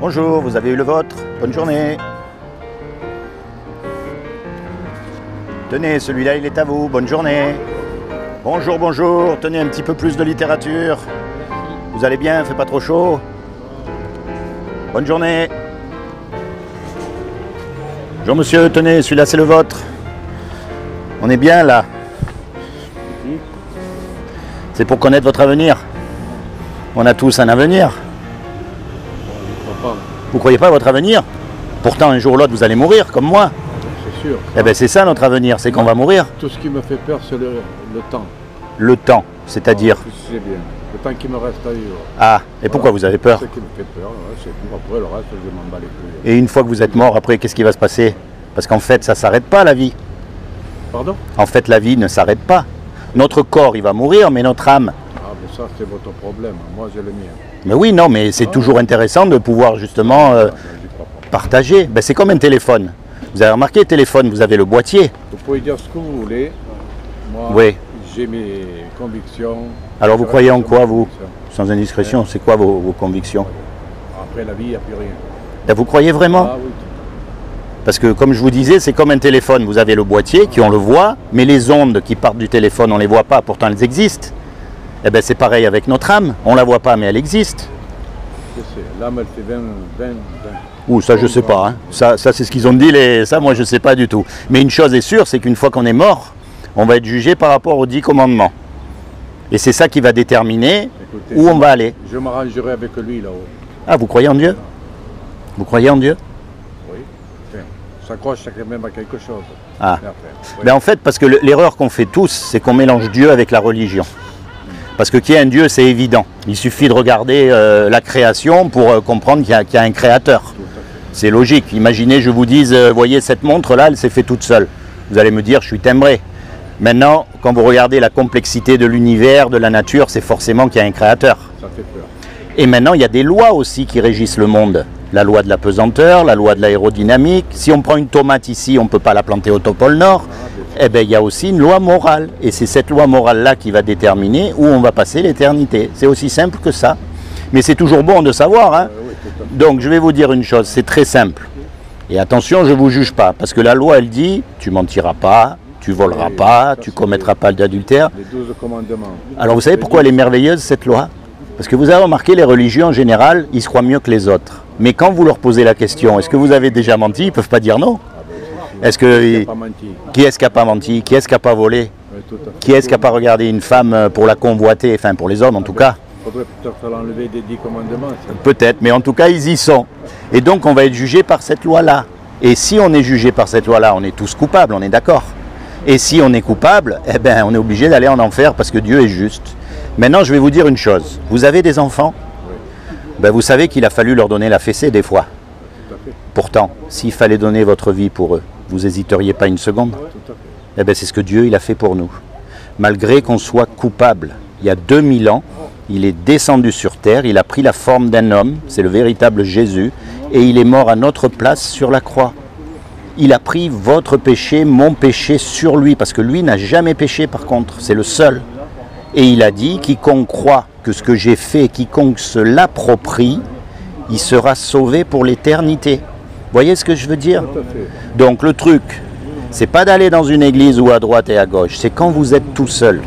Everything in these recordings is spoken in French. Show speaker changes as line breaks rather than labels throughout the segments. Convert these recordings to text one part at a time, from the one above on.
Bonjour, vous avez eu le vôtre. Bonne journée. Tenez, celui-là, il est à vous. Bonne journée. Bonjour, bonjour. Tenez un petit peu plus de littérature. Vous allez bien? Fait pas trop chaud? Bonne journée. Bonjour monsieur, tenez, celui-là c'est le vôtre. On est bien là. C'est pour connaître votre avenir. On a tous un avenir. Vous croyez pas à votre avenir? Pourtant un jour ou l'autre vous allez mourir, comme moi.
C'est sûr.
Eh bien c'est ça notre avenir, c'est qu'on va mourir.
Tout ce qui me fait peur c'est le temps.
Le temps, c'est-à-dire?
C'est bien. Le temps qui me reste à vivre.
Ah, et pourquoi vous avez peur?
C'est ce qui me fait peur, c'est tout. Après le reste je m'en bats les couilles.
Et une fois que vous êtes mort, après qu'est-ce qui va se passer? Parce qu'en fait ça s'arrête pas la vie.
Pardon?
En fait la vie ne s'arrête pas. Notre corps il va mourir, mais notre âme...
Ah mais ça c'est votre problème, moi j'ai le mien.
Mais oui, non, mais c'est toujours intéressant de pouvoir justement partager. Ben, c'est comme un téléphone. Vous avez remarqué, le téléphone, vous avez le boîtier.
Vous pouvez dire ce que vous voulez. Moi,
Oui.
j'ai mes convictions.
Alors vous croyez en quoi, vous? Sans indiscrétion, c'est quoi vos convictions?
Après la vie, il n'y a plus rien.
Ben, vous croyez vraiment?
Ah oui.
Parce que comme je vous disais, c'est comme un téléphone. Vous avez le boîtier, qui on le voit, mais les ondes qui partent du téléphone, on ne les voit pas, pourtant elles existent. Eh bien c'est pareil avec notre âme, on ne la voit pas mais elle existe.
L'âme elle fait 20.
Ouh, ça je sais pas, hein. Ça c'est ce qu'ils ont dit, ça moi je sais pas du tout. Mais une chose est sûre, c'est qu'une fois qu'on est mort, on va être jugé par rapport aux 10 commandements. Et c'est ça qui va déterminer où on va aller.
Je m'arrangerai avec lui là-haut.
Ah, vous croyez en Dieu? Vous croyez en Dieu?
Oui, enfin, ça s'accroche quand même à quelque chose.
Ah,
après, oui.
ben en fait parce que l'erreur qu'on fait tous, c'est qu'on mélange Dieu avec la religion. Parce que qu'il y ait un Dieu, c'est évident. Il suffit de regarder la création pour comprendre qu'il y a un créateur. C'est logique. Imaginez, je vous dise, voyez cette montre-là, elle s'est faite toute seule. Vous allez me dire, je suis timbré. Maintenant, quand vous regardez la complexité de l'univers, de la nature, c'est forcément qu'il y a un créateur.
Ça fait peur.
Et maintenant, il y a des lois aussi qui régissent le monde. La loi de la pesanteur, la loi de l'aérodynamique. Si on prend une tomate ici, on ne peut pas la planter au pôle Nord. Eh bien, il y a aussi une loi morale. Et c'est cette loi morale-là qui va déterminer où on va passer l'éternité. C'est aussi simple que ça. Mais c'est toujours bon de savoir, hein. Donc, je vais vous dire une chose, c'est très simple. Et attention, je ne vous juge pas. Parce que la loi, elle dit, tu mentiras pas, tu voleras pas, tu commettras pas d'adultère.
Les 12 commandements.
Alors, vous savez pourquoi elle est merveilleuse, cette loi? Parce que vous avez remarqué, les religieux, en général, ils se croient mieux que les autres. Mais quand vous leur posez la question, est-ce que vous avez déjà menti? Ils ne peuvent pas dire non. Est-ce que qui est-ce qui n'a pas menti? Qui est-ce qui n'a pas volé? Qui est-ce qui n'a pas regardé une femme pour la convoiter? Enfin, pour les hommes en tout cas.
Il faudrait peut-être l'enlever des 10 commandements.
Peut-être, mais en tout cas, ils y sont. Et donc, on va être jugé par cette loi-là. Et si on est jugé par cette loi-là, on est tous coupables, on est d'accord. Et si on est coupable, eh ben, on est obligé d'aller en enfer parce que Dieu est juste. Maintenant, je vais vous dire une chose. Vous avez des enfants? Ben, vous savez qu'il a fallu leur donner la fessée des fois. Pourtant, s'il fallait donner votre vie pour eux, vous n'hésiteriez pas une seconde? Eh bien, c'est ce que Dieu il a fait pour nous. Malgré qu'on soit coupable, il y a 2000 ans, il est descendu sur terre, il a pris la forme d'un homme, c'est le véritable Jésus, et il est mort à notre place sur la croix. Il a pris votre péché, mon péché sur lui, parce que lui n'a jamais péché par contre, c'est le seul. Et il a dit, quiconque croit que ce que j'ai fait, quiconque se l'approprie, il sera sauvé pour l'éternité. Vous voyez ce que je veux dire? Donc le truc, c'est pas d'aller dans une église ou à droite et à gauche, c'est quand vous êtes tout seul.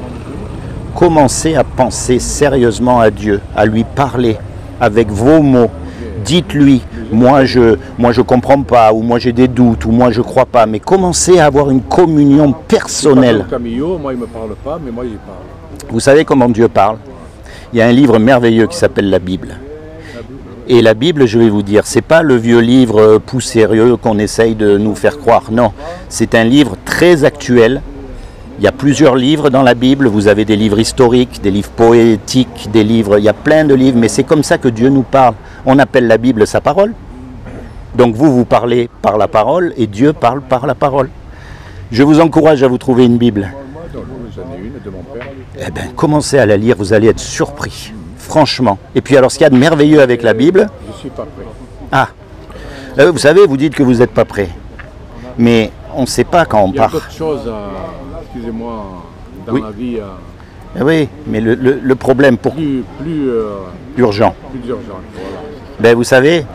Commencez à penser sérieusement à Dieu, à lui parler avec vos mots. Dites-lui, moi je comprends pas, ou moi j'ai des doutes, ou moi je crois pas, mais commencez à avoir une communion personnelle.
Camillo, moi il me parle pas, mais moi j'y parle.
Vous savez comment Dieu parle? Il y a un livre merveilleux qui s'appelle la Bible. Et la Bible, je vais vous dire, c'est pas le vieux livre poussiéreux qu'on essaye de nous faire croire. Non, c'est un livre très actuel. Il y a plusieurs livres dans la Bible. Vous avez des livres historiques, des livres poétiques, des livres... Il y a plein de livres, mais c'est comme ça que Dieu nous parle. On appelle la Bible sa parole. Donc vous parlez par la parole et Dieu parle par la parole. Je vous encourage à vous trouver une Bible.
J'en ai une de mon père.
Eh bien, commencez à la lire, vous allez être surpris. Franchement. Et puis alors, ce qu'il y a de merveilleux avec la Bible...
Je ne suis pas prêt.
Ah, vous savez, vous dites que vous n'êtes pas prêt. Mais on ne sait pas quand on part.
Il y a d'autres choses, excusez-moi, dans la vie...
Oui, mais le problème pour...
Plus
urgent.
Plus urgent, voilà.
Ben, vous savez,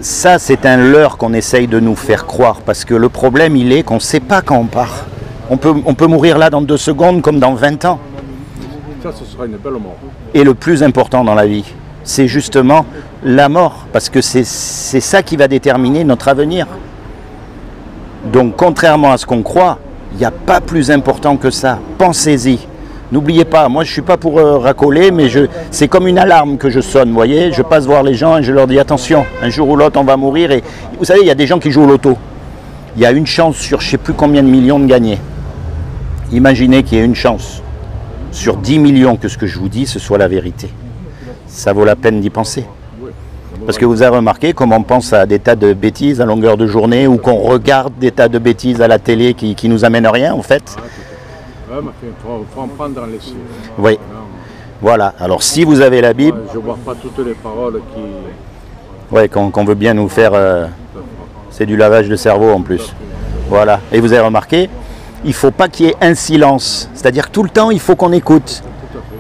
Ça, c'est un leurre qu'on essaye de nous faire croire, parce que le problème, il est qu'on ne sait pas quand on part. On peut mourir là dans 2 secondes comme dans 20 ans.
Ça, ce sera une belle mort.
Et le plus important dans la vie, c'est justement la mort, parce que c'est ça qui va déterminer notre avenir. Donc, contrairement à ce qu'on croit, il n'y a pas plus important que ça. Pensez-y. N'oubliez pas, moi je ne suis pas pour racoler, mais c'est comme une alarme que je sonne, vous voyez. Je passe voir les gens et je leur dis attention, un jour ou l'autre on va mourir. Et vous savez, il y a des gens qui jouent au loto. Il y a une chance sur je ne sais plus combien de millions de gagner. Imaginez qu'il y ait une chance sur 10 millions que ce que je vous dis, ce soit la vérité. Ça vaut la peine d'y penser. Parce que vous avez remarqué comment on pense à des tas de bêtises à longueur de journée, ou qu'on regarde des tas de bêtises à la télé qui nous amènent à rien en fait.
Ouais, mais il faut en prendre dans les cieux.
Oui. Voilà. Alors si vous avez la Bible...
Je ne vois pas toutes les paroles qui...
Oui, qu'on veut bien nous faire... c'est du lavage de cerveau en plus. Voilà. Et vous avez remarqué, il ne faut pas qu'il y ait un silence. C'est-à-dire que tout le temps, il faut qu'on écoute.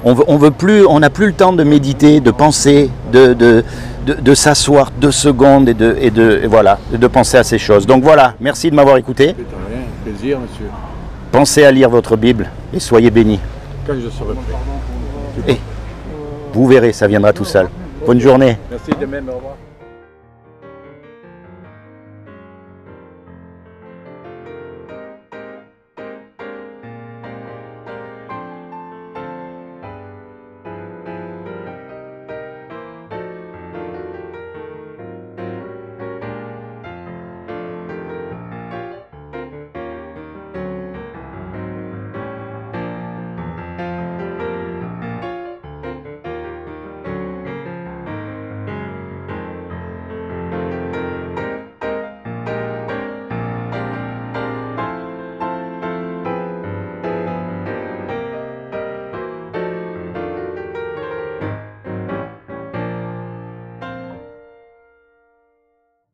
On n'a plus le temps de méditer, de penser, de s'asseoir 2 secondes et voilà, de penser à ces choses. Donc voilà, merci de m'avoir écouté.
Plaisir, monsieur.
Pensez à lire votre Bible et soyez bénis.
Quand je serai prêt.
Et vous verrez, ça viendra tout seul. Bonne journée.
Merci de même, au revoir.